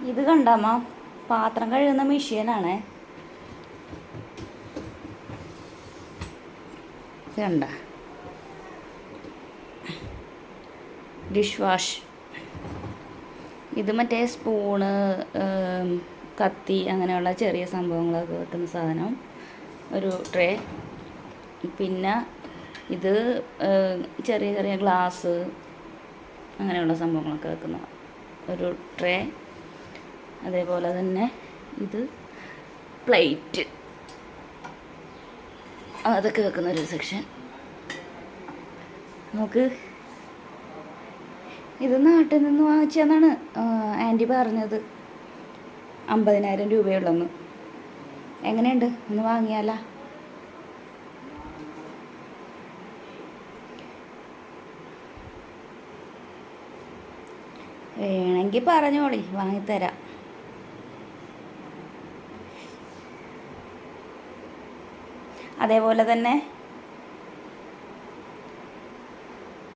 ഇത് കണ്ടാമ്മ, പാത്രം കഴുകുന്ന മെഷീനാണേ. ഇത് കണ്ട, ഡിഷ് വാഷ്. ഇത് മറ്റേ സ്പൂണ്, കത്തി, അങ്ങനെയുള്ള ചെറിയ സംഭവങ്ങളൊക്കെ വെക്കുന്ന സാധനം. ഒരു ട്രേ. പിന്നെ ഇത് ചെറിയ ചെറിയ ഗ്ലാസ്, അങ്ങനെയുള്ള സംഭവങ്ങളൊക്കെ വെക്കുന്ന ഒരു ട്രേ. അതേപോലെ തന്നെ ഇത് പ്ലേറ്റ്, അതൊക്കെ വെക്കുന്ന ഒരു സെക്ഷൻ. നമുക്ക് ഇത് നാട്ടിൽ നിന്ന് വാങ്ങിച്ചതെന്നാണ് ആൻറ്റി പറഞ്ഞത്. 50,000 രൂപയുള്ളെന്ന്. എങ്ങനെയുണ്ട്, ഒന്ന് വാങ്ങിയാല? വേണമെങ്കിൽ പറഞ്ഞോളി, വാങ്ങിത്തരാം. അതേപോലെ തന്നെ